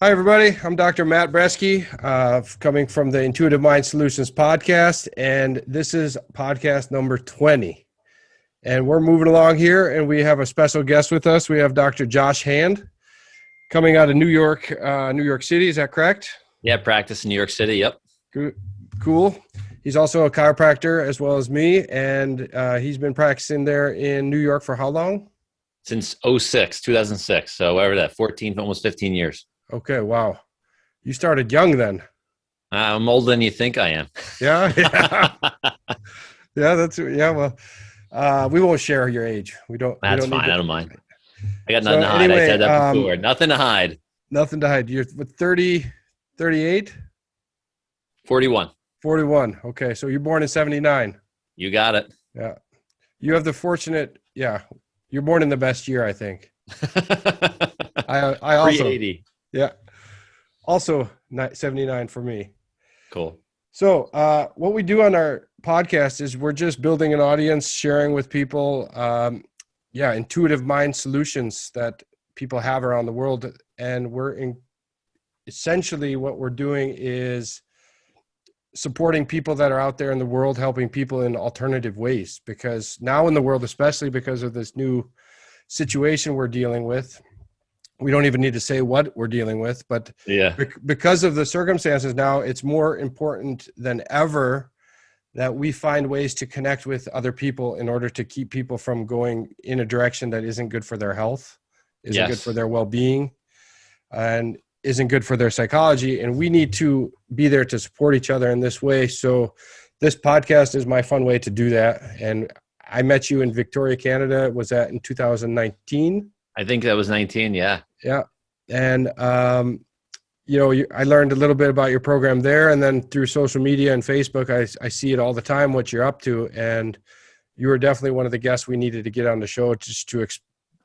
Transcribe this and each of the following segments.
Hi, everybody. I'm Dr. Matt Bresky, coming from the Intuitive Mind Solutions podcast, and this is podcast number 20. And we're moving along here, and we have a special guest with us. We have Dr. Josh Handt coming out of New York City. Is that correct? Yeah, practice in New York City. Yep. Cool. He's also a chiropractor as well as me, and he's been practicing there in New York for how long? Since 2006. So whatever that, 14, almost 15 years. Okay, wow. You started young then. I'm older than you think I am. Yeah. Well, we won't share your age. That's fine. I don't mind. I got nothing to hide. Anyway, I said that before. Nothing to hide. Nothing to hide. You're 30, 38? 41. 41. Okay, so you're born in 79. You got it. Yeah. You have the fortunate, you're born in the best year, I think. I also 380. Yeah. Also 79 for me. Cool. So what we do on our podcast is we're just building an audience, sharing with people, intuitive mind solutions that people have around the world. And essentially what we're doing is supporting people that are out there in the world, helping people in alternative ways. Because now in the world, especially because of this new situation we're dealing with, we don't even need to say what we're dealing with, but because of the circumstances now, it's more important than ever that we find ways to connect with other people in order to keep people from going in a direction that isn't good for their health, isn't good for their well-being, and isn't good for their psychology. And we need to be there to support each other in this way. So this podcast is my fun way to do that. And I met you in Victoria, Canada. Was that in 2019? I think that was 19. Yeah. Yeah. And, I learned a little bit about your program there, and then through social media and Facebook, I see it all the time, what you're up to. And you were definitely one of the guests we needed to get on the show just to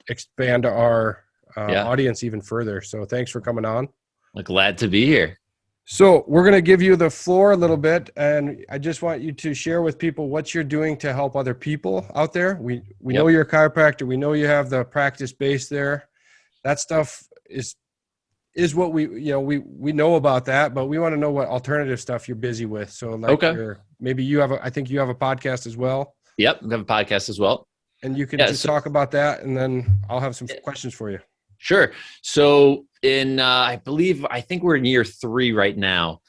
expand our audience even further. So thanks for coming on. I'm glad to be here. So we're going to give you the floor a little bit, and I just want you to share with people what you're doing to help other people out there. We know you're a chiropractor. We know you have the practice base there. That stuff is what we know about that, but we want to know what alternative stuff you're busy with. So maybe I think you have a podcast as well. Yep. We have a podcast as well. And you can talk about that, and then I'll have some questions for you. Sure. So I think we're in year 3 right now.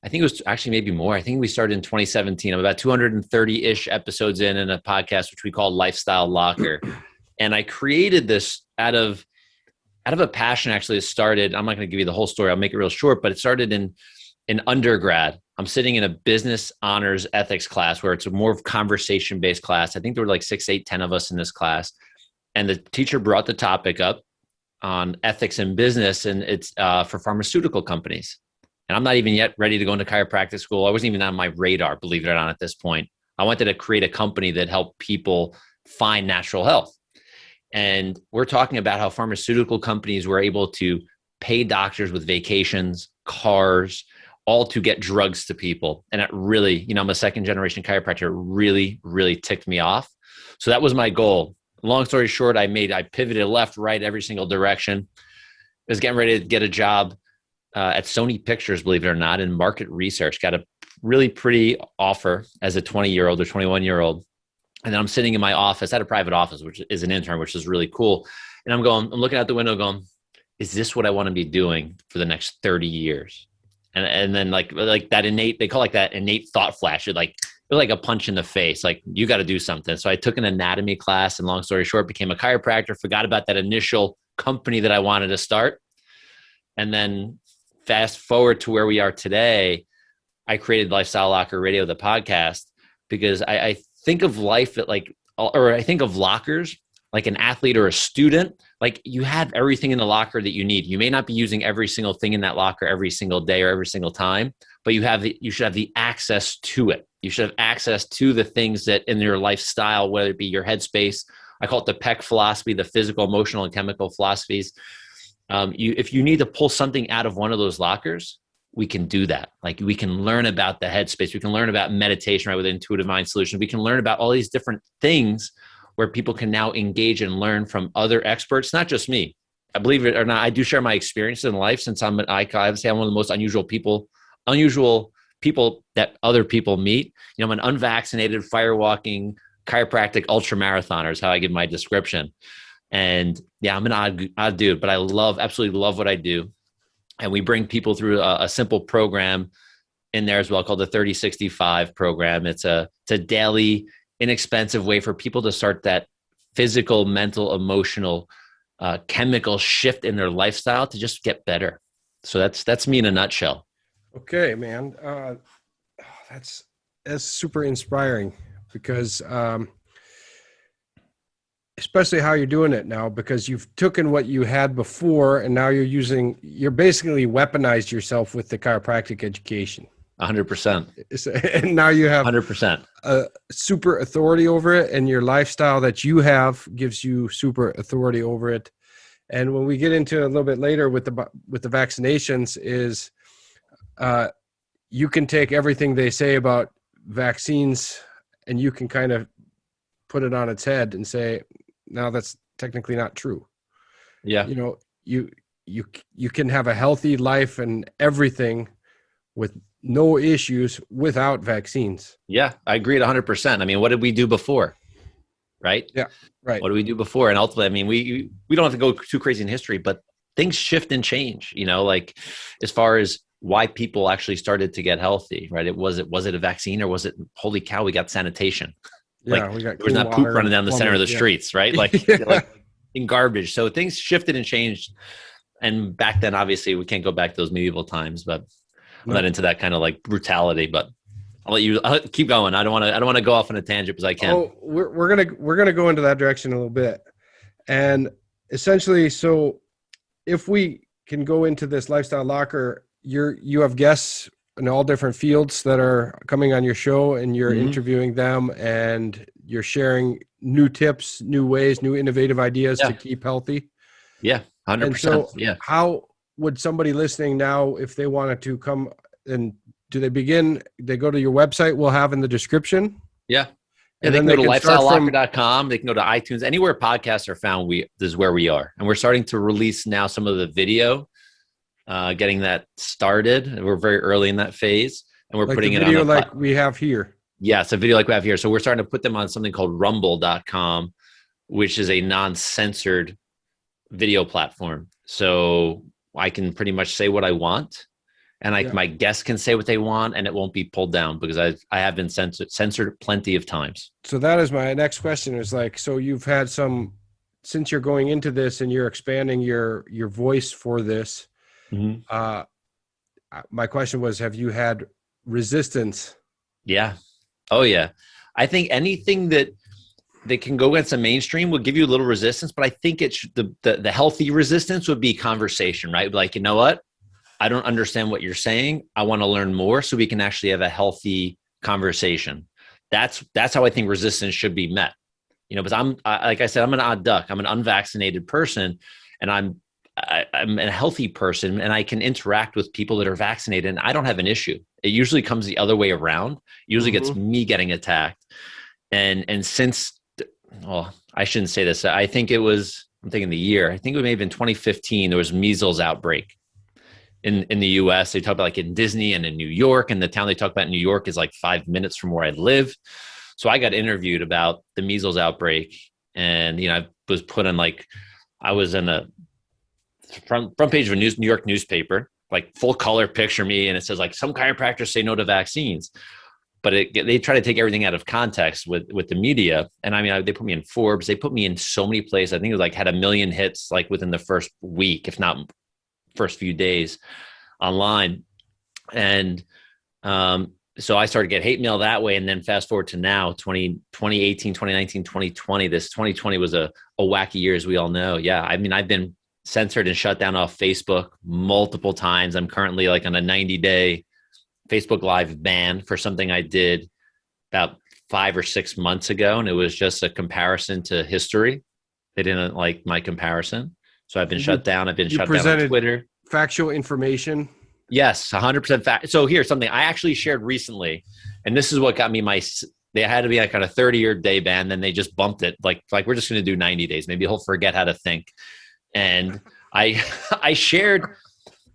I think it was actually maybe more. I think we started in 2017. I'm about 230-ish episodes in a podcast, which we call Lifestyle Locker. And I created this out of a passion. Actually, it started, I'm not going to give you the whole story. I'll make it real short, but it started in undergrad. I'm sitting in a business honors ethics class where it's a more conversation-based class. I think there were like 6, 8, 10 of us in this class. And the teacher brought the topic up on ethics in business, and it's for pharmaceutical companies. And I'm not even yet ready to go into chiropractic school. I wasn't even on my radar, believe it or not, at this point. I wanted to create a company that helped people find natural health. And we're talking about how pharmaceutical companies were able to pay doctors with vacations, cars, all to get drugs to people. And it really, I'm a second generation chiropractor, really, really ticked me off. So that was my goal. Long story short, I pivoted left, right, every single direction. I was getting ready to get a job at Sony Pictures, believe it or not, in market research. Got a really pretty offer as a 20-year-old or 21-year-old. And then I'm sitting in my office at a private office, which is an intern, which is really cool. And I'm looking out the window going, is this what I want to be doing for the next 30 years? And then like that innate, they call like that innate thought flash. It like a punch in the face. Like, you got to do something. So I took an anatomy class, and long story short, became a chiropractor, forgot about that initial company that I wanted to start. And then fast forward to where we are today, I created Lifestyle Locker Radio, the podcast, because I think of life I think of lockers like an athlete or a student. Like, you have everything in the locker that you need. You may not be using every single thing in that locker every single day or every single time, but you should have the access to it. You should have access to the things that in your lifestyle, whether it be your headspace. I call it the PEC philosophy, the physical, emotional, and chemical philosophies. If you need to pull something out of one of those lockers, we can do that. Like, we can learn about the headspace. We can learn about meditation, right, with Intuitive Mind Solutions. We can learn about all these different things where people can now engage and learn from other experts, not just me, I believe it or not, I do share my experiences in life since I would say I'm one of the most unusual people that other people meet. I'm an unvaccinated, firewalking, chiropractic ultra marathoner is how I give my description. And yeah, I'm an odd dude, but I absolutely love what I do. And we bring people through a simple program in there as well called the 3065 program. It's a daily, inexpensive way for people to start that physical, mental, emotional, chemical shift in their lifestyle to just get better. So that's me in a nutshell. Okay, man. That's super inspiring because, especially how you're doing it now, because you've taken what you had before and now you're basically weaponized yourself with the chiropractic education. 100%. And now you have 100%. Super authority over it, and your lifestyle that you have gives you super authority over it. And when we get into a little bit later with the vaccinations is, you can take everything they say about vaccines and you can kind of put it on its head and say, no, that's technically not true. Yeah. You can have a healthy life and everything with no issues without vaccines. Yeah, I agree 100%. I mean, what did we do before? Right? Yeah, right. What do we do before? And ultimately, I mean, we don't have to go too crazy in history, but things shift and change, like as far as why people actually started to get healthy, right? Was it a vaccine, or was it, holy cow, we got sanitation? Yeah, we got there was not poop running down the center of the streets, right? Like, yeah. like in garbage. So things shifted and changed. And back then, obviously, we can't go back to those medieval times, but I'm not into that kind of like brutality. But I'll keep going. I don't want to go off on a tangent because I can. Oh, we're gonna go into that direction a little bit, and essentially, so if we can go into this lifestyle locker, you have guests in all different fields that are coming on your show, and you're interviewing them, and you're sharing new tips, new ways, new innovative ideas to keep healthy. Yeah, 100%. And so, yeah. How would somebody listening now, if they wanted to come, and they go to your website, we'll have in the description. Yeah. And they can go to lifestylelocker.com. They can go to iTunes. Anywhere podcasts are found, this is where we are. And we're starting to release now some of the video, getting that started. We're very early in that phase. And we're putting it on video like we have here. Yeah, it's a video like we have here. So we're starting to put them on something called rumble.com, which is a non-censored video platform. So I can pretty much say what I want. And my guests can say what they want, and it won't be pulled down because I have been censored plenty of times. So that is my next question is so you've had since you're going into this and you're expanding your voice for this, my question was, have you had resistance? Yeah. Oh yeah. I think anything that can go against the mainstream will give you a little resistance, but I think the healthy resistance would be conversation, right? Like, you know what? I don't understand what you're saying. I want to learn more so we can actually have a healthy conversation. That's how I think resistance should be met. Because like I said, I'm an odd duck. I'm an unvaccinated person, and I'm a healthy person, and I can interact with people that are vaccinated, and I don't have an issue. It usually comes the other way around. It usually gets me getting attacked. And since, well, I shouldn't say this. I'm thinking the year. I think it may have been 2015. There was measles outbreak in the US. They talk about like in Disney and in New York, and the town they talk about in New York is like 5 minutes from where I live. So I got interviewed about the measles outbreak, and I was put on I was in a front page of a New York newspaper, like full color picture me, and it says like some chiropractors say no to vaccines, but they try to take everything out of context with the media. And I mean, they put me in Forbes, they put me in so many places. I think it was had 1 million hits like within the first week, if not first few days online. And so I started to get hate mail that way. And then fast forward to now, 2018, 2019, 2020. This 2020 was a wacky year, as we all know. Yeah. I mean, I've been censored and shut down off Facebook multiple times. I'm currently on a 90-day Facebook Live ban for something I did about 5 or 6 months ago. And it was just a comparison to history. They didn't like my comparison. So I've been shut down. I've been shut down on Twitter. Factual information. Yes, 100% fact. So here's something I actually shared recently, and this is what got me they had to be on a 30-year day ban. Then they just bumped it. Like we're just going to do 90 days. Maybe he'll forget how to think. And I I shared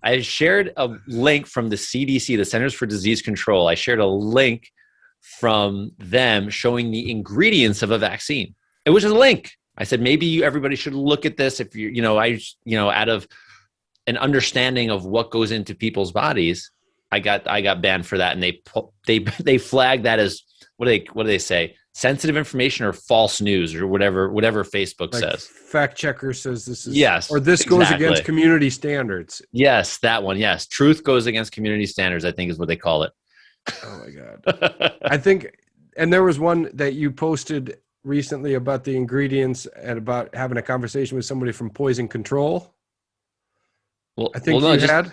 a link from the CDC, the Centers for Disease Control. I shared a link from them showing the ingredients of a vaccine. It was a link. I said, maybe everybody should look at this if out of an understanding of what goes into people's bodies. I got banned for that, and they flagged that as what do they say? Sensitive information or false news or whatever Facebook says. Fact checker says this is yes, or this goes against community standards. Yes, that one. Yes, truth goes against community standards, I think is what they call it. Oh my God. I think, and there was one that you posted recently about the ingredients and about having a conversation with somebody from Poison Control. Well, I think that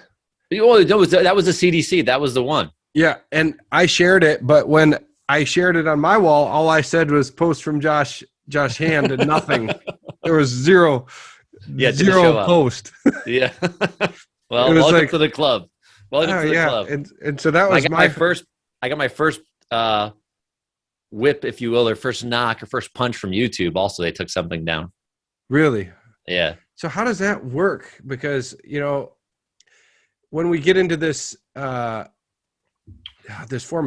was the CDC. That was the one. Yeah, and I shared it, but when I shared it on my wall, all I said was post from Josh Handt and nothing. There was zero post. Yeah. Well, welcome to the club. Welcome to the club. And so that was I got my first whip, if you will, or first knock or first punch from YouTube. Also, they took something down. Really? Yeah. So how does that work? Because, when we get into this form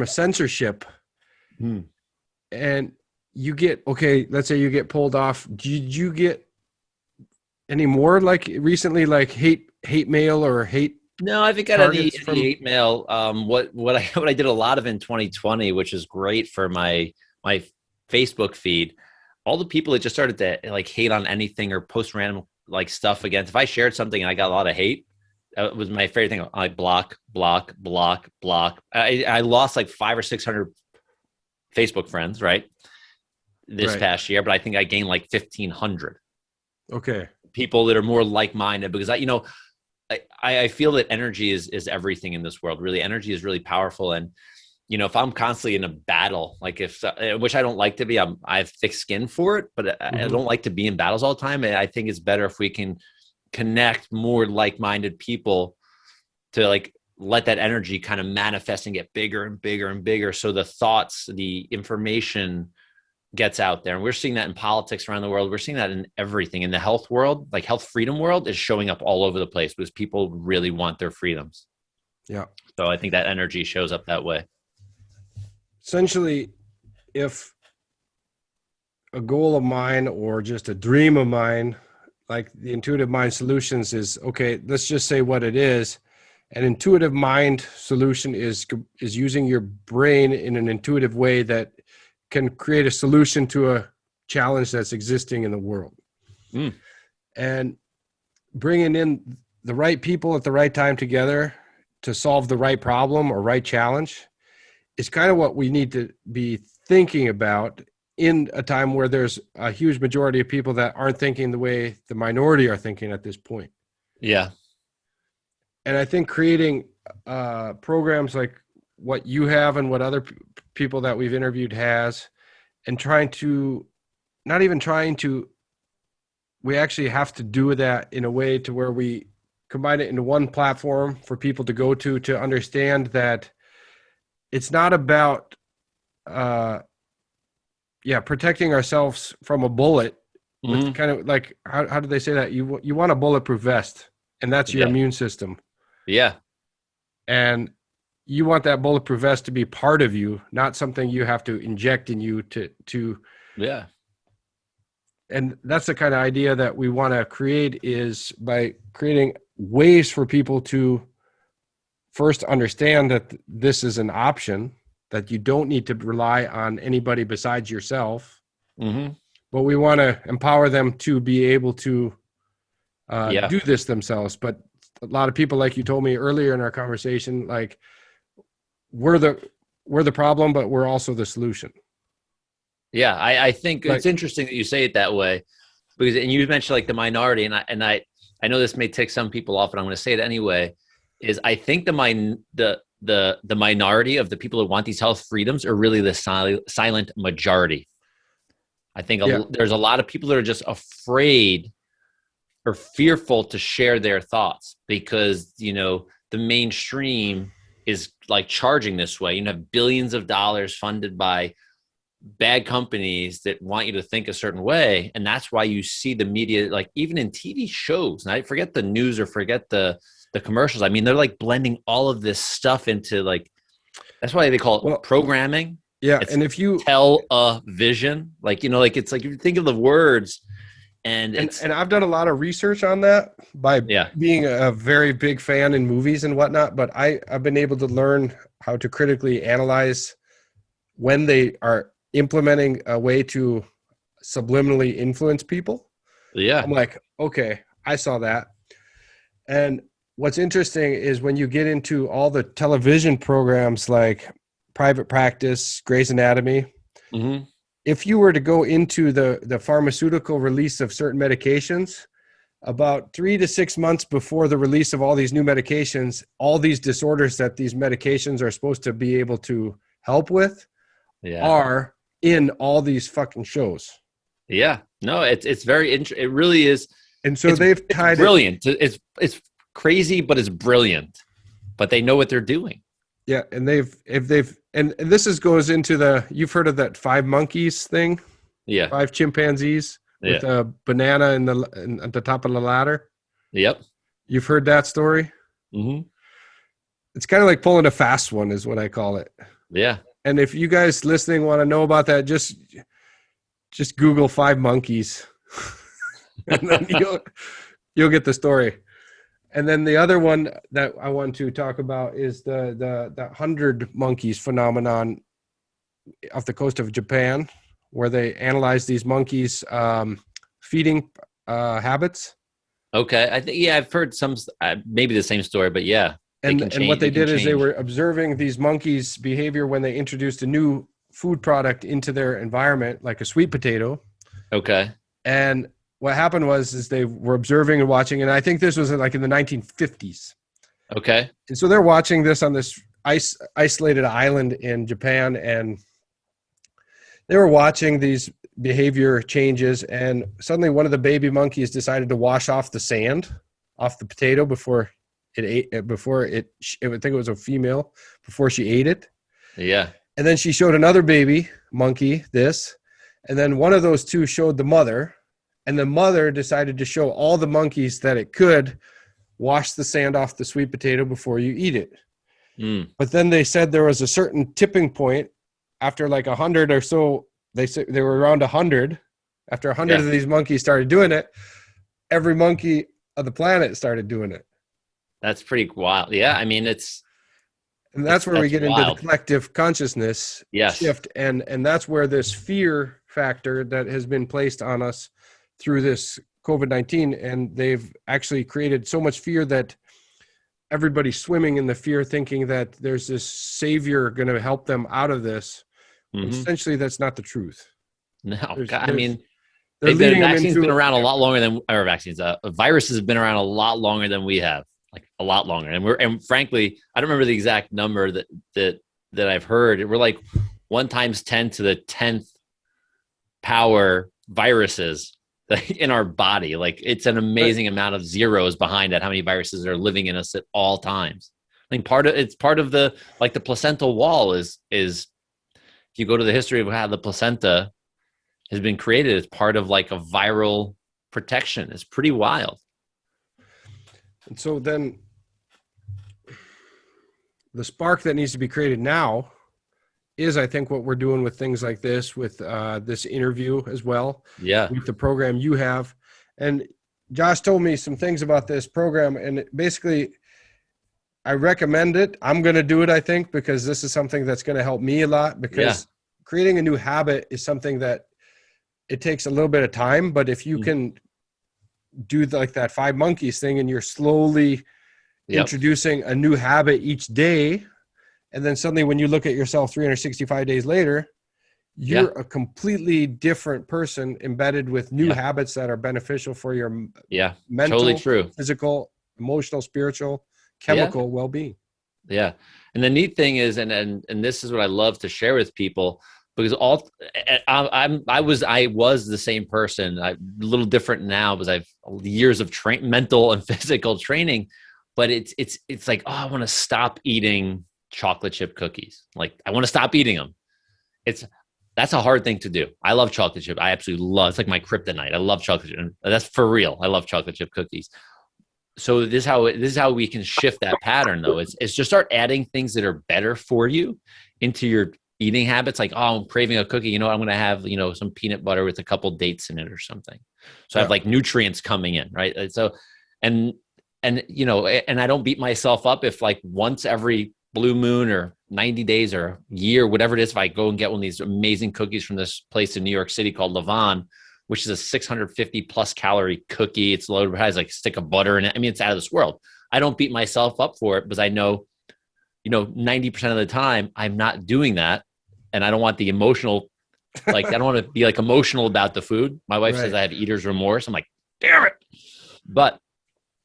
of censorship, and you get, let's say you get pulled off. Did you get any more like recently, like hate mail or hate? No, I haven't got any hate mail. What I did a lot of in 2020, which is great for my Facebook feed. All the people that just started to like hate on anything or post random like stuff against. If I shared something and I got a lot of hate, it was my favorite thing. I block. I lost like 500 or 600 Facebook friends, right? This past year, but I think I gained like 1,500. Okay. People that are more like-minded, because I feel that energy is everything in this world. Really, energy is really powerful. And, if I'm constantly in a battle, like which I don't like to be, I have thick skin for it, but I don't like to be in battles all the time. And I think it's better if we can connect more like-minded people to like let that energy kind of manifest and get bigger and bigger and bigger. So the thoughts, the information gets out there. And we're seeing that in politics around the world. We're seeing that in everything. In the health world, like health freedom world is showing up all over the place because people really want their freedoms. Yeah. So I think that energy shows up that way. Essentially, if a goal of mine or just a dream of mine, like the Intuitive Mind Solutions is, let's just say what it is. An intuitive mind solution is using your brain in an intuitive way that can create a solution to a challenge that's existing in the world. And bringing in the right people at the right time together to solve the right problem or right challenge is kind of what we need to be thinking about in a time where there's a huge majority of people that aren't thinking the way the minority are thinking at this point. Yeah. And I think creating programs like what you have and what other people that we've interviewed has, and we actually have to do that in a way to where we combine it into one platform for people to go to understand that it's not about protecting ourselves from a bullet with kind of like, how do they say that? You want a bulletproof vest, and that's your immune system. Yeah. And you want that bulletproof vest to be part of you, not something you have to inject in you to. Yeah. And that's the kind of idea that we want to create, is by creating ways for people to first understand that this is an option, that you don't need to rely on anybody besides yourself. But we want to empower them to be able to do this themselves. But a lot of people, like you told me earlier in our conversation, like we're the problem, but we're also the solution. Yeah, I think it's interesting that you say it that way, because, and you mentioned like the minority, and I know this may tick some people off, but I'm going to say it anyway. Is I think the minority of the people who want these health freedoms are really the silent majority. I think there's a lot of people that are just afraid or fearful to share their thoughts because, the mainstream is like charging this way. You have billions of dollars funded by bad companies that want you to think a certain way. And that's why you see the media, like even in TV shows, and I forget the news or forget the commercials. I mean, they're like blending all of this stuff into like, that's why they call it programming. Yeah. It's and if you tell a vision, like, like it's like, you think of the words and I've done a lot of research on that by yeah, being a very big fan in movies and whatnot, but I've been able to learn how to critically analyze when they are implementing a way to subliminally influence people. yeah. I'm like, okay, I saw that. And what's interesting is when you get into all the television programs like Private Practice, Grey's Anatomy, Mm-hmm. if you were to go into the pharmaceutical release of certain medications, about 3 to 6 months before the release of all these new medications, all these disorders that these medications are supposed to be able to help with are in all these fucking shows. Yeah. No, it's very interesting. It really is. And so they've tied brilliant. It's crazy, but it's brilliant. But they know what they're doing. Yeah, and and this goes into you've heard of that 5 monkeys thing? Yeah. 5 chimpanzees with a banana at the top of the ladder. Yep. You've heard that story? Mm-hmm. It's kind of like pulling a fast one is what I call it. Yeah. And if you guys listening want to know about that, just Google 5 monkeys. And then you'll get the story. And then the other one that I want to talk about is the 100 monkeys phenomenon off the coast of Japan, where they analyze these monkeys' feeding habits. Okay. I think, I've heard some, maybe the same story, but yeah. And what they did is they were observing these monkeys' behavior when they introduced a new food product into their environment, like a sweet potato. Okay. And what happened was they were observing and watching, and I think this was like in the 1950s. Okay. And so they're watching this on this isolated island in Japan, and they were watching these behavior changes, and suddenly one of the baby monkeys decided to wash off the sand off the potato before it ate. I think it was a female, before she ate it. Yeah. And then she showed another baby monkey this, and then one of those two showed the mother. And the mother decided to show all the monkeys that it could wash the sand off the sweet potato before you eat it. Mm. But then they said there was a certain tipping point after like 100 or so. They said they were around 100. After 100 of these monkeys started doing it, every monkey of the planet started doing it. That's pretty wild. Yeah. I mean, and that's where we get wild. into the collective consciousness shift. And that's where this fear factor that has been placed on us through this COVID-19, and they've actually created so much fear that everybody's swimming in the fear, thinking that there's this savior going to help them out of this. Mm-hmm. Essentially, that's not the truth. No, I mean, vaccines been around a lot longer than our vaccines. Viruses have been around a lot longer than we have, like a lot longer. And frankly, I don't remember the exact number that I've heard. We're like 1 times 10 to the 10th power viruses in our body. Like, it's an amazing amount of zeros behind that, how many viruses are living in us at all times. I think it's part of the placental wall is if you go to the history of how the placenta has been created, it's part of like a viral protection. It's pretty wild. And so then the spark that needs to be created now is, I think, what we're doing with things like this, with this interview as well. Yeah. With the program you have. And Josh told me some things about this program, and basically I recommend it. I'm going to do it, I think, because this is something that's going to help me a lot, because creating a new habit is something that it takes a little bit of time, but if you can do like that 5 monkeys thing, and you're slowly introducing a new habit each day, and then suddenly when you look at yourself 365 days later, you're a completely different person, embedded with new habits that are beneficial for your mental, totally true, physical, emotional, spiritual, chemical well-being. Yeah. And the neat thing is, and this is what I love to share with people, because I was the same person. I'm a little different now because I've years of mental and physical training, but it's like, oh, I want to stop eating chocolate chip cookies. Like, I want to stop eating them. That's a hard thing to do. I love chocolate chip. I absolutely love. It's like my kryptonite. I love chocolate chip. That's for real. I love chocolate chip cookies. So this is how we can shift that pattern though. It's just start adding things that are better for you into your eating habits. Like, oh, I'm craving a cookie. You know what? I'm going to have, some peanut butter with a couple dates in it or something. So I have like nutrients coming in, right? So, and I don't beat myself up if like once every blue moon or 90 days or year, whatever it is, if I go and get one of these amazing cookies from this place in New York City called Levon, which is a 650 plus calorie cookie. It's loaded, has like a stick of butter in it. I mean, it's out of this world. I don't beat myself up for it because I know, 90% of the time I'm not doing that. And I don't want the emotional, like, I don't want to be like emotional about the food. My wife says I have eater's remorse. I'm like, damn it. But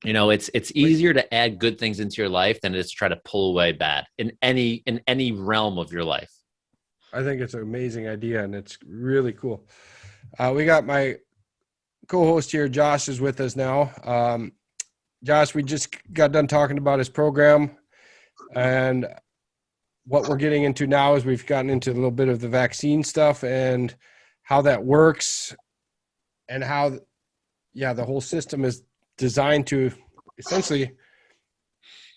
it's easier to add good things into your life than it is to try to pull away bad in any realm of your life. I think it's an amazing idea, and it's really cool. We got my co-host here, Josh, is with us now. Josh, we just got done talking about his program, and what we're getting into now is we've gotten into a little bit of the vaccine stuff and how that works, and how, the whole system is designed to essentially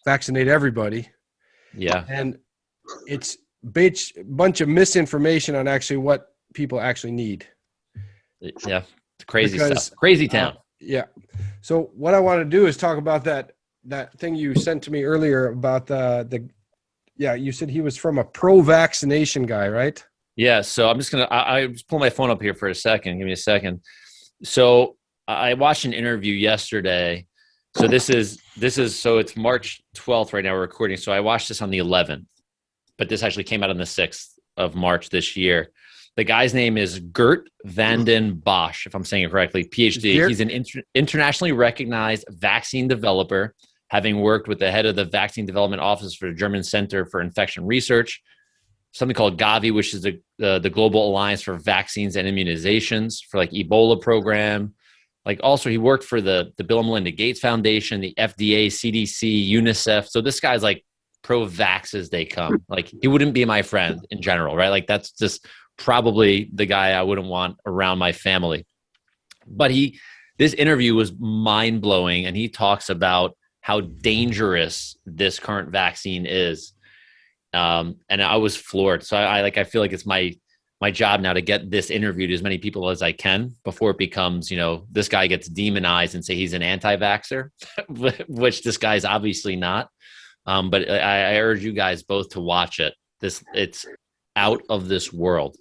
vaccinate everybody. Yeah. And it's a bunch of misinformation on actually what people actually need. Yeah. It's crazy stuff. Crazy town. Yeah. So what I want to do is talk about that thing you sent to me earlier about you said he was from a pro-vaccination guy, right? Yeah. So I'm just I just pull my phone up here for a second. Give me a second. So I watched an interview yesterday. So this is so it's March 12th right now we're recording. So I watched this on the 11th, but this actually came out on the 6th of March this year. The guy's name is Gert Vanden Bosch, if I'm saying it correctly, PhD. He's an internationally recognized vaccine developer, having worked with the head of the vaccine development office for the German Center for Infection Research, something called Gavi, which is the Global Alliance for Vaccines and Immunizations, for like Ebola program. Like also he worked for the Bill and Melinda Gates Foundation, the FDA, CDC, UNICEF. So this guy's like pro-vax as they come. Like he wouldn't be my friend in general, right? Like that's just probably the guy I wouldn't want around my family. But this interview was mind-blowing, and he talks about how dangerous this current vaccine is. And I was floored. So I feel like it's my job now to get this interview to as many people as I can before it becomes, this guy gets demonized and say he's an anti-vaxxer, which this guy's obviously not. But I urge you guys both to watch it. It's out of this world.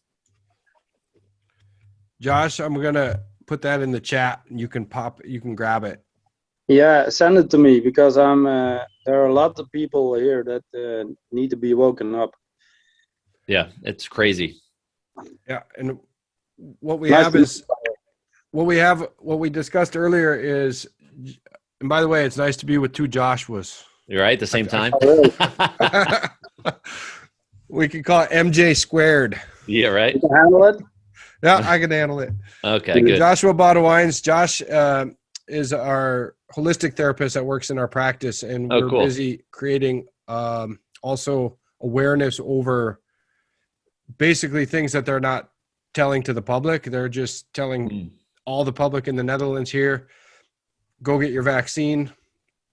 Josh, I'm going to put that in the chat and you can grab it. Yeah, send it to me because there are a lot of people here that need to be woken up. Yeah, it's crazy. Yeah, and what we discussed earlier is, and by the way, it's nice to be with two Joshuas. You're right, at the same time. We could call it MJ squared. Yeah, right. You can handle it? Yeah, I can handle it. Okay, good. Joshua Badawines. Josh is our holistic therapist that works in our practice, and we're busy creating also awareness over basically things that they're not telling to the public. They're just telling all the public in the Netherlands here, go get your vaccine.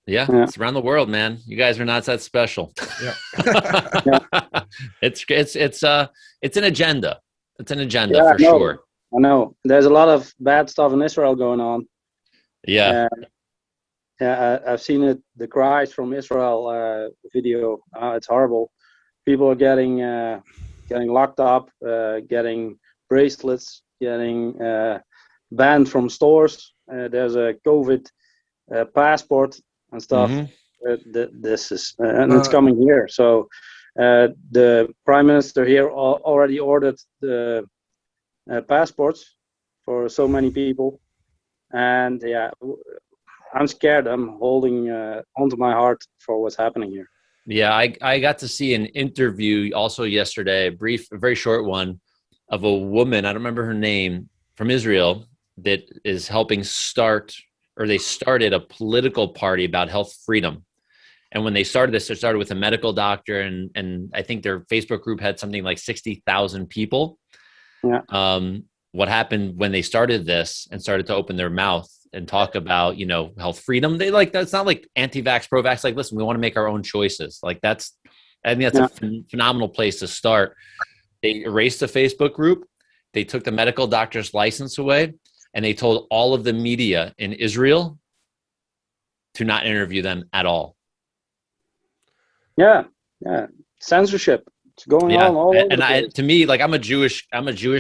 Yeah, it's around the world, man. You guys are not that special. Yeah. It's an agenda. It's an agenda for sure. I know. There's a lot of bad stuff in Israel going on. Yeah. I've seen it. The cries from Israel video. It's horrible. People are getting locked up, getting bracelets, getting banned from stores. There's a COVID passport and stuff. This is and it's coming here. So the prime minister here already ordered the passports for so many people, and I'm scared. I'm holding onto my heart for what's happening here. Yeah, I got to see an interview also yesterday, a very short one, of a woman, I don't remember her name, from Israel, that is helping they started a political party about health freedom. And when they started this, it started with a medical doctor, and I think their Facebook group had something like 60,000 people. Yeah. What happened when they started this and started to open their mouth and talk about, health freedom? They that's not like anti-vax, pro-vax. Like, listen, we want to make our own choices. Like I think that's a phenomenal place to start. They erased the Facebook group. They took the medical doctor's license away, and they told all of the media in Israel to not interview them at all. Yeah. Censorship. It's going on all over the place. To me, like I'm a Jewish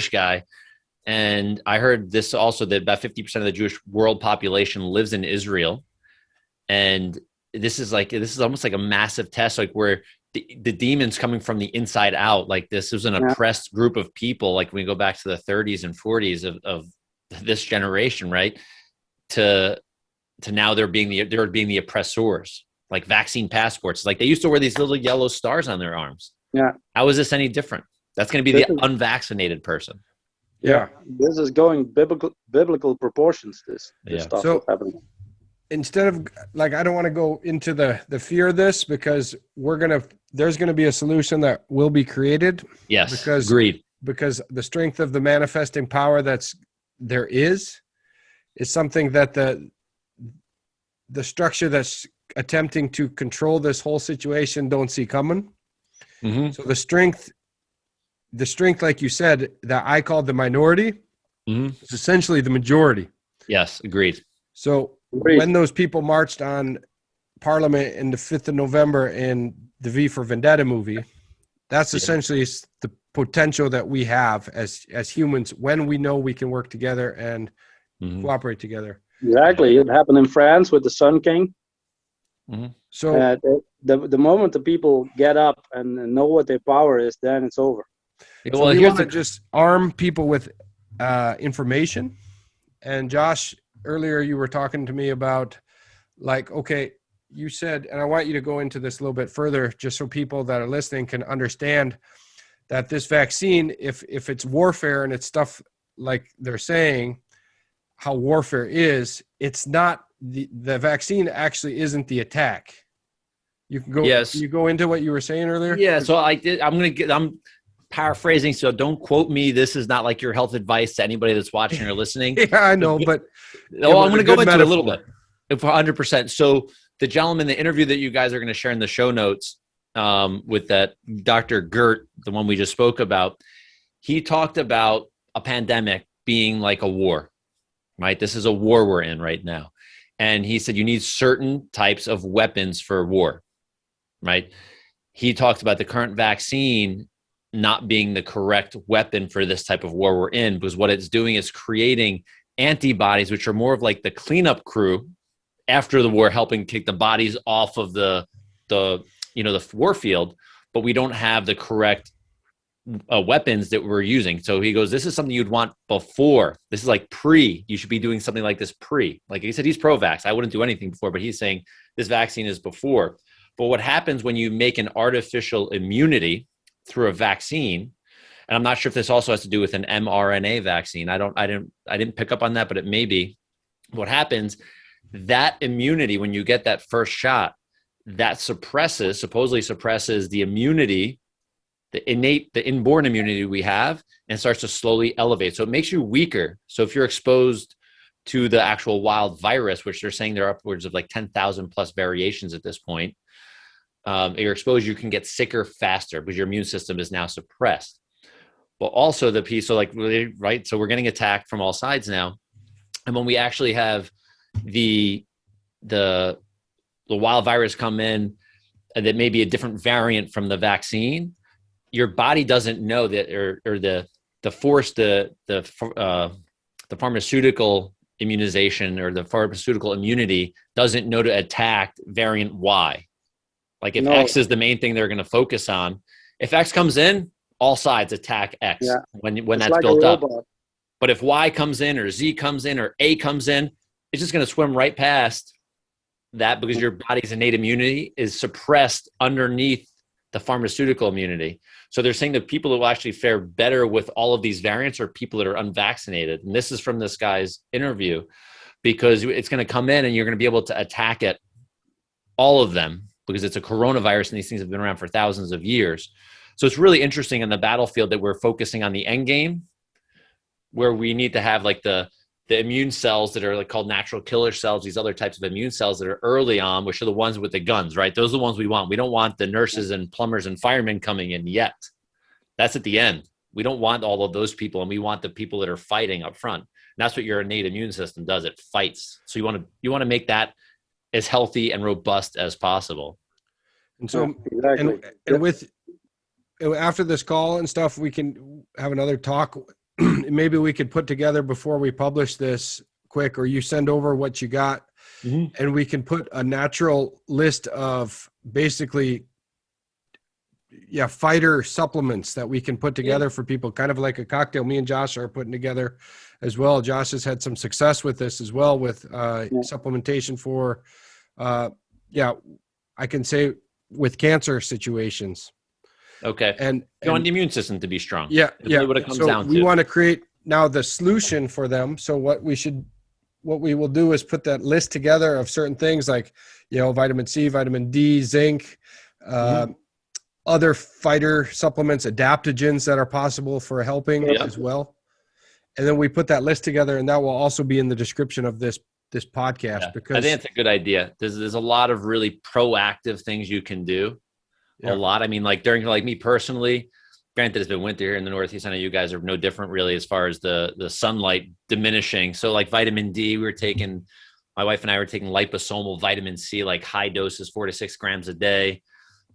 guy, and I heard this also, that about 50% of the Jewish world population lives in Israel, and this is almost like a massive test, like where the demons coming from the inside out. Like this was an oppressed group of people. Like when we go back to the 30s and 40s of this generation, right? To now they're being the oppressors. Like vaccine passports. Like they used to wear these little yellow stars on their arms. Yeah. How is this any different? That's going to be the unvaccinated person. Yeah. This is going biblical proportions, this stuff so, that's happening. Instead of I don't want to go into the fear of this, because there's going to be a solution that will be created. Yes. Agreed. Because the strength of the manifesting power there is something that the structure that's attempting to control this whole situation don't see coming. Mm-hmm. So the strength, like you said, that I called the minority, is essentially the majority. Yes, agreed. So when those people marched on Parliament in the 5th of November in the V for Vendetta movie, that's essentially the potential that we have as humans when we know we can work together and cooperate together. Exactly. It happened in France with the Sun King. Mm-hmm. So the moment the people get up and know what their power is, then it's over. So we want to just arm people with information. And Josh, earlier you were talking to me about okay, you said, and I want you to go into this a little bit further, just so people that are listening can understand that this vaccine, if it's warfare and it's stuff like they're saying, how warfare is, it's not the vaccine actually isn't the attack. You can go. Yes. Can you go into what you were saying earlier? Yeah. So I'm paraphrasing, so don't quote me. This is not like your health advice to anybody that's watching or listening. Yeah, I know, but I'm going to go into it a little bit, 100%. So the gentleman, the interview that you guys are going to share in the show notes with that Dr. Gert, the one we just spoke about, he talked about a pandemic being like a war, right? This is a war we're in right now. And he said you need certain types of weapons for war, right? He talked about the current vaccine not being the correct weapon for this type of war we're in, because what it's doing is creating antibodies, which are more of like the cleanup crew after the war, helping kick the bodies off of the war field, but we don't have the correct weapons that we're using. So he goes, this is something you'd want before. This is like you should be doing something like this like he said, he's pro-vax. I wouldn't do anything before, but he's saying this vaccine is before. But what happens when you make an artificial immunity through a vaccine, and I'm not sure if this also has to do with an mRNA vaccine. I didn't pick up on that, but it may be. What happens, that immunity, when you get that first shot, that supposedly suppresses the immunity, the inborn immunity we have, and starts to slowly elevate. So it makes you weaker. So if you're exposed to the actual wild virus, which they're saying there are upwards of like 10,000 plus variations at this point, you're exposed, you can get sicker faster because your immune system is now suppressed. But also the piece, so right? So we're getting attacked from all sides now. And when we actually have the wild virus come in, that may be a different variant from the vaccine, your body doesn't know that, or the pharmaceutical immunization or the pharmaceutical immunity doesn't know to attack variant Y. Like if X is the main thing they're going to focus on, if X comes in, all sides attack X when that's like built up. But if Y comes in or Z comes in or A comes in, it's just going to swim right past that because your body's innate immunity is suppressed underneath the pharmaceutical immunity. So they're saying that people who will actually fare better with all of these variants are people that are unvaccinated. And this is from this guy's interview, because it's going to come in and you're going to be able to attack it, all of them, because it's a coronavirus and these things have been around for thousands of years. So it's really interesting in the battlefield that we're focusing on the end game where we need to have like the immune cells that are like called natural killer cells, these other types of immune cells that are early on, which are the ones with the guns, right? Those are the ones we want. We don't want the nurses and plumbers and firemen coming in yet. That's at the end. We don't want all of those people, and we want the people that are fighting up front. And that's what your innate immune system does. It fights. So you want to make that as healthy and robust as possible. And so, exactly. and with after this call and stuff, we can have another talk. Maybe we could put together before we publish this quick, or you send over what you got, and we can put a natural list of basically, fighter supplements that we can put together for people, kind of like a cocktail. Me and Josh are putting together as well. Josh has had some success with this as well, with supplementation for, I can say with cancer situations. Okay. And you want the immune system to be strong. Yeah. That's really what it comes down to. We want to create now the solution for them. So what we will do is put that list together of certain things like, vitamin C, vitamin D, zinc, other fighter supplements, adaptogens that are possible for helping as well. And then we put that list together, and that will also be in the description of this podcast, because I think it's a good idea. There's a lot of really proactive things you can do. A lot. I mean, like during, like me personally, granted it's been winter here in the Northeast. I know you guys are no different really as far as the sunlight diminishing. So like vitamin D, my wife and I were taking liposomal vitamin C, like high doses, 4 to 6 grams a day.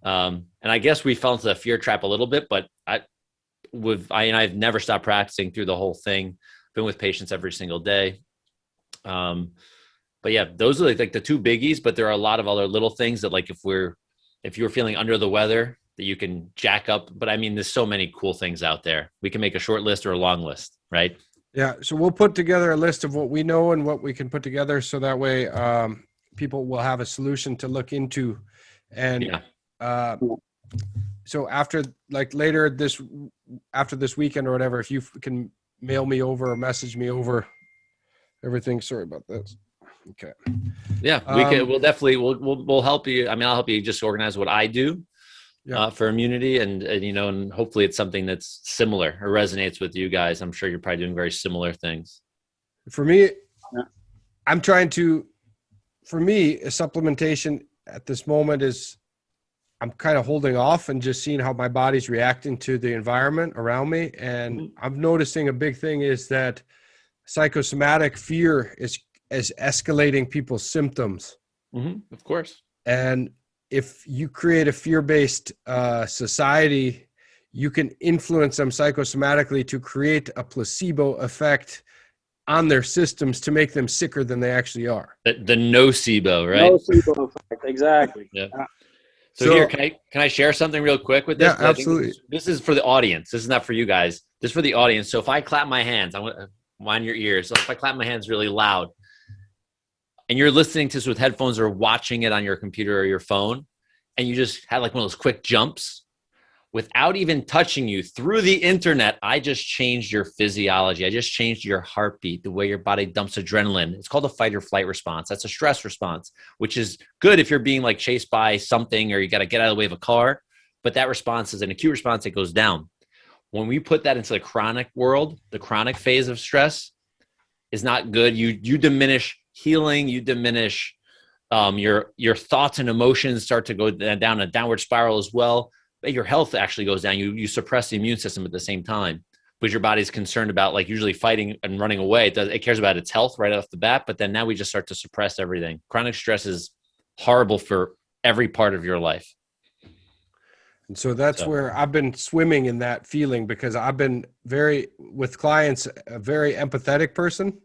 And I guess we fell into the fear trap a little bit, but I've never stopped practicing through the whole thing. Been with patients every single day. But yeah, those are like the two biggies, but there are a lot of other little things that, like, if you're feeling under the weather, that you can jack up. But I mean, there's so many cool things out there. We can make a short list or a long list, right? Yeah. So we'll put together a list of what we know and what we can put together, so that way people will have a solution to look into. And so after, like later after this weekend or whatever, if you can mail me over or message me over everything. Sorry about this. Okay. Yeah, we'll help you. I mean, I'll help you just organize what I do for immunity, and hopefully it's something that's similar or resonates with you guys. I'm sure you're probably doing very similar things. For me, supplementation at this moment is, I'm kind of holding off and just seeing how my body's reacting to the environment around me. And I'm noticing a big thing is that psychosomatic fear is escalating people's symptoms. Of course. And if you create a fear-based society, you can influence them psychosomatically to create a placebo effect on their systems to make them sicker than they actually are. The nocebo, right? Nocebo effect, exactly. Yeah. So here, can I share something real quick with this? Yeah, absolutely. This is for the audience. This is not for you guys. This is for the audience. So if I clap my hands, I want to wind your ears. So if I clap my hands really loud, and you're listening to this with headphones or watching it on your computer or your phone, and you just had like one of those quick jumps without even touching you through the internet, I just changed your physiology. I just changed your heartbeat, the way your body dumps adrenaline. It's called a fight or flight response. That's a stress response, which is good if you're being like chased by something or you got to get out of the way of a car. But that response is an acute response that goes down. When we put that into the chronic world, the chronic phase of stress is not good. You diminish healing, you diminish your thoughts and emotions start to go down a downward spiral as well. But your health actually goes down. You suppress the immune system at the same time, because your body's concerned about like usually fighting and running away. It cares about its health right off the bat, but then now we just start to suppress everything. Chronic stress is horrible for every part of your life. And so that's where I've been swimming in that feeling, because I've been with clients, a very empathetic person.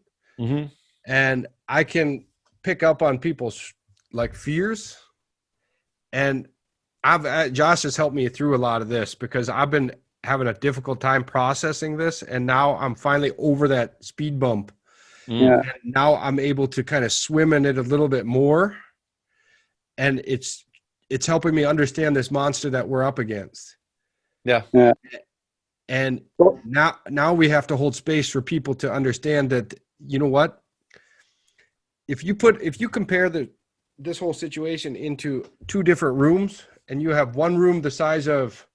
And I can pick up on people's like fears. And Josh has helped me through a lot of this, because I've been having a difficult time processing this. And now I'm finally over that speed bump. And now I'm able to kind of swim in it a little bit more. And it's helping me understand this monster that we're up against. Yeah. And now we have to hold space for people to understand that, you know what, if you compare this whole situation into 2 different rooms, and you have one room the size of,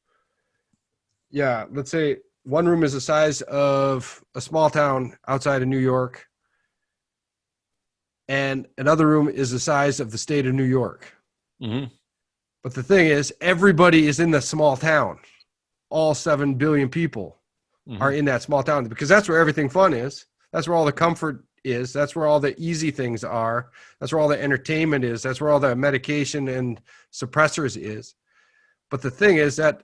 let's say one room is the size of a small town outside of New York, and another room is the size of the state of New York. Mm-hmm. But the thing is, everybody is in the small town. All 7 billion people are in that small town, because that's where everything fun is. That's where all the comfort is. That's where all the easy things are. That's where all the entertainment is. That's where all the medication and suppressors is. But the thing is that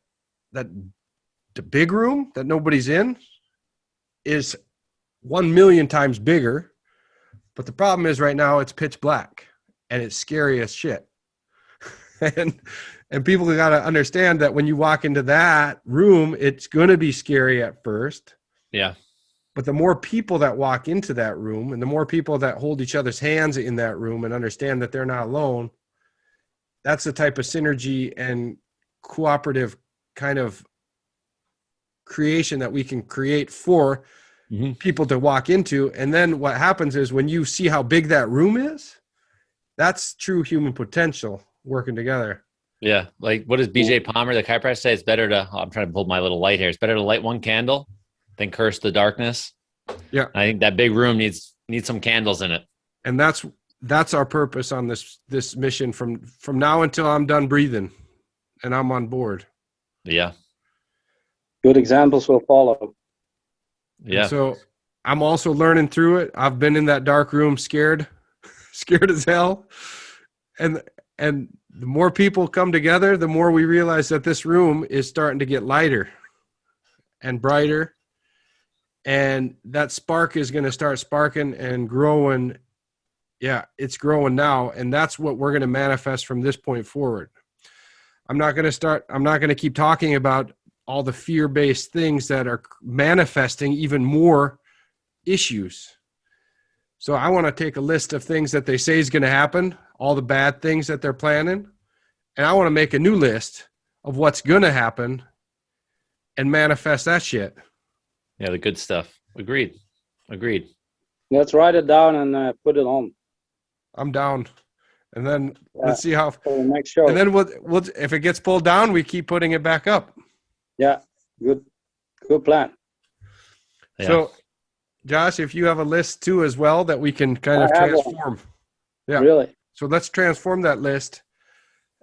the big room that nobody's in is 1 million times bigger. But the problem is right now it's pitch black and it's scary as shit. and people got to understand that when you walk into that room, it's going to be scary at first. Yeah. But the more people that walk into that room and the more people that hold each other's hands in that room and understand that they're not alone, that's the type of synergy and cooperative kind of creation that we can create for people to walk into. And then what happens is when you see how big that room is, that's true human potential working together. Yeah. Like, what does BJ Palmer, the chiropractor, say? It's better to, I'm trying to pull my little light here. It's better to light one candle than curse the darkness. Yeah. And I think that big room needs some candles in it. And that's our purpose on this mission from now until I'm done breathing and I'm on board. Yeah. Good examples will follow. Yeah. And so I'm also learning through it. I've been in that dark room scared as hell. And the more people come together, the more we realize that this room is starting to get lighter and brighter. And that spark is going to start sparking and growing. Yeah, it's growing now. And that's what we're going to manifest from this point forward. I'm not going to keep talking about all the fear-based things that are manifesting even more issues. So I want to take a list of things that they say is going to happen, all the bad things that they're planning, and I want to make a new list of what's going to happen and manifest that shit. Yeah, the good stuff. Agreed. Let's write it down and put it on. I'm down. And then let's see how for the next show. And then we'll if it gets pulled down, we keep putting it back up. Yeah, good plan. Yeah. So, Josh, if you have a list too as well that we can kind of transform. Yeah. Really? So let's transform that list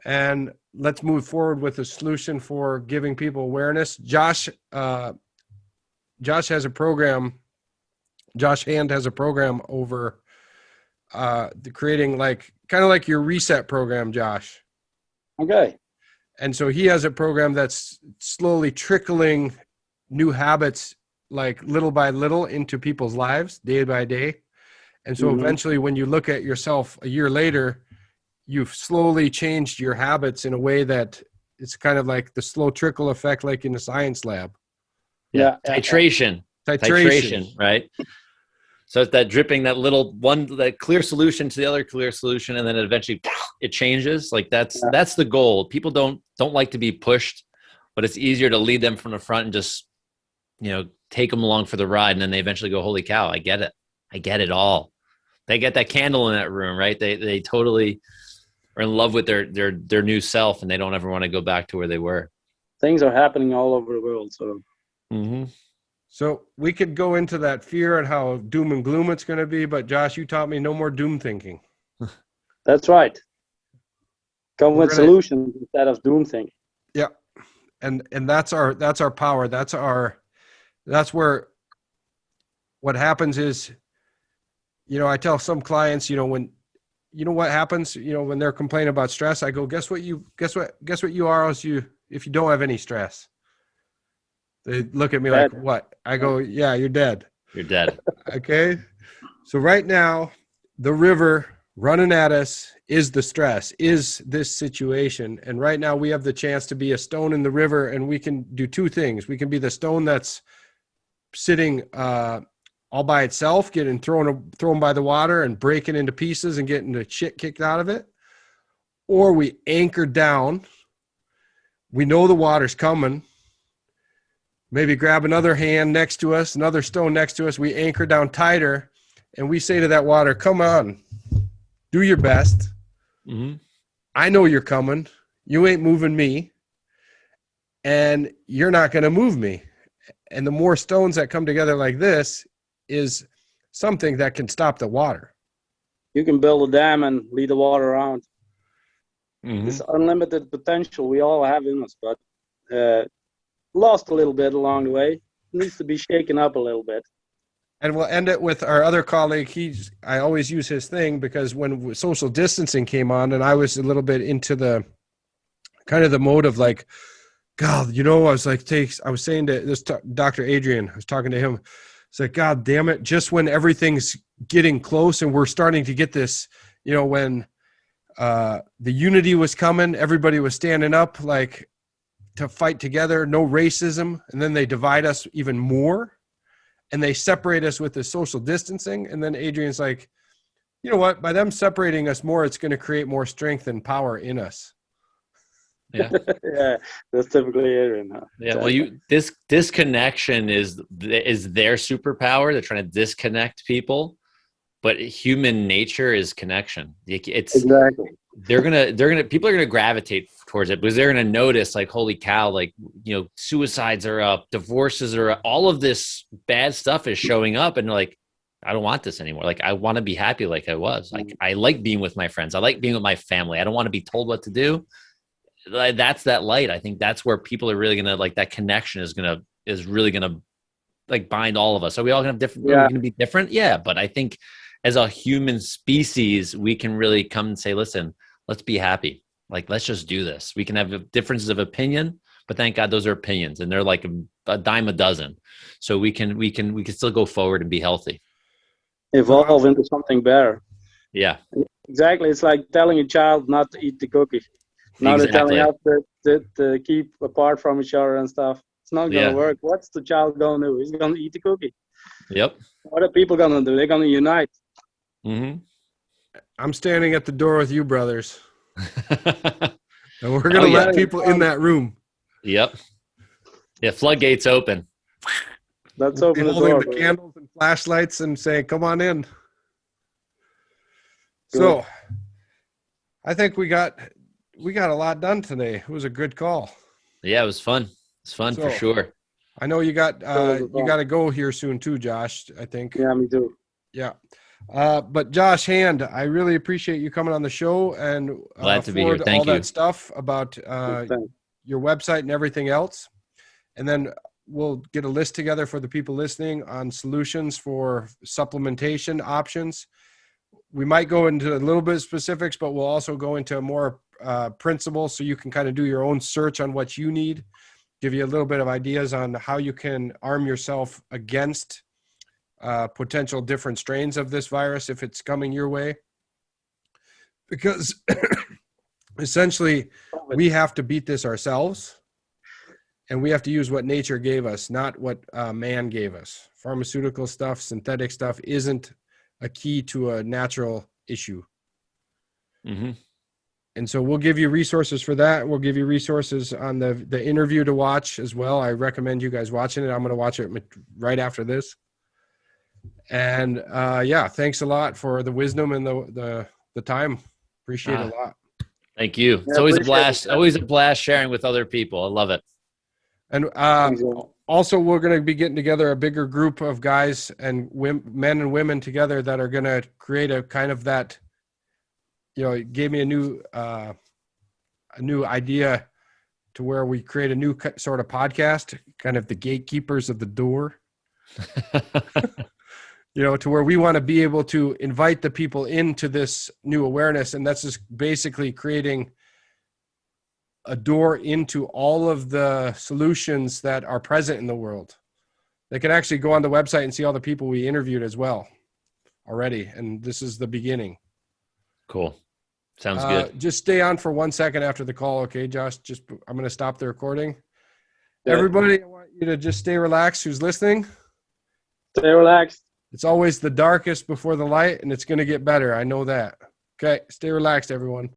and let's move forward with a solution for giving people awareness. Josh has a program. Josh Handt has a program over creating kind of like your reset program, Josh. Okay. And so he has a program that's slowly trickling new habits, like little by little, into people's lives day by day. And so eventually when you look at yourself a year later, you've slowly changed your habits in a way that it's kind of like the slow trickle effect, like in a science lab. Yeah. Titration, right? So it's that dripping, that little one, that clear solution to the other clear solution, and then eventually it changes. Like that's the goal. People don't like to be pushed, but it's easier to lead them from the front and just, take them along for the ride, and then they eventually go, "Holy cow, I get it. I get it all." They get that candle in that room, right? They totally are in love with their new self, and they don't ever want to go back to where they were. Things are happening all over the world, so. So we could go into that fear and how doom and gloom it's going to be, but Josh, you taught me no more doom thinking. That's right. Come with solutions instead of doom thinking. Yeah. And that's our power. That's where what happens is, I tell some clients, when what happens, when they're complaining about stress, I go, guess what you are if you don't have any stress? They look at me like, what? I go, yeah, you're dead. You're dead. Okay. So right now, the river running at us is the stress, is this situation. And right now we have the chance to be a stone in the river, and we can do two things. We can be the stone that's sitting all by itself, getting thrown by the water and breaking into pieces and getting the shit kicked out of it. Or we anchor down. We know the water's coming. Maybe grab another hand next to us, another stone next to us. We anchor down tighter, and we say to that water, come on, do your best. I know you're coming. You ain't moving me, and you're not going to move me. And the more stones that come together like this is something that can stop the water. You can build a dam and lead the water around. Mhm. This unlimited potential we all have in us, but lost a little bit along the way. Needs to be shaken up a little bit. And we'll end it with our other colleague. I always use his thing because when social distancing came on and I was a little bit into the kind of the mode of like, God, I was like, I was saying to this Dr. Adrian, I was talking to him. It's like, God damn it. Just when everything's getting close and we're starting to get this, when the unity was coming, everybody was standing up like to fight together, no racism. And then they divide us even more. And they separate us with the social distancing. And then Adrian's like, you know what? By them separating us more, it's going to create more strength and power in us. Yeah. Yeah, that's typically Adrian. Huh? Yeah. Well, this disconnection is their superpower. They're trying to disconnect people, but human nature is connection. It's exactly. People are gonna gravitate towards it because they're gonna notice, like, holy cow, like, suicides are up, divorces are up, all of this bad stuff is showing up, and they're like, I don't want this anymore. Like, I want to be happy like I was. Like, I like being with my friends. I like being with my family. I don't want to be told what to do. Like, that's that light. I think that's where people are really gonna, like, that connection is really gonna like bind all of us. Are we all gonna have different? Yeah. Are we gonna be different? Yeah, but I think as a human species, we can really come and say, listen, let's be happy. Like, let's just do this. We can have differences of opinion, but thank God those are opinions, and they're like a dime a dozen. So we can still go forward and be healthy. Evolve into something better. Yeah, exactly. It's like telling a child not to eat the cookie. Now they're telling us to keep apart from each other and stuff. It's not going to work. What's the child going to do? He's going to eat the cookie. Yep. What are people going to do? They're going to unite. Mm-hmm. I'm standing at the door with you, brothers. And we're going to let people in that room. Yep. Yeah, floodgates open. Let's open the holding door. The candles and flashlights and saying, come on in. Good. So I think we got a lot done today. It was a good call. Yeah, it was fun. It's fun for sure. I know you got to go here soon too, Josh, I think. Yeah, me too. Yeah. But Josh Handt, I really appreciate you coming on the show and glad to be here. Thank all you. That stuff about your website and everything else. And then we'll get a list together for the people listening on solutions for supplementation options. We might go into a little bit of specifics, but we'll also go into more principles so you can kind of do your own search on what you need, give you a little bit of ideas on how you can arm yourself against potential different strains of this virus if it's coming your way. Because essentially we have to beat this ourselves, and we have to use what nature gave us, not what man gave us. Pharmaceutical stuff, synthetic stuff isn't a key to a natural issue. Mm-hmm. And so we'll give you resources for that. We'll give you resources on the interview to watch as well. I recommend you guys watching it. I'm going to watch it right after this. And thanks a lot for the wisdom and the time. Appreciate it a lot. Thank you. It's always a blast. Always a blast sharing with other people. I love it. And also, we're going to be getting together a bigger group of guys and men and women together that are going to create a kind of that. It gave me a new idea to where we create a new sort of podcast, kind of the gatekeepers of the door. To where we want to be able to invite the people into this new awareness. And that's just basically creating a door into all of the solutions that are present in the world. They can actually go on the website and see all the people we interviewed as well already. And this is the beginning. Cool. Sounds good. Just stay on for 1 second after the call. Okay, Josh, I'm going to stop the recording. Yeah. Everybody, I want you to just stay relaxed. Who's listening? Stay relaxed. It's always the darkest before the light, and it's going to get better. I know that. Okay, stay relaxed, everyone.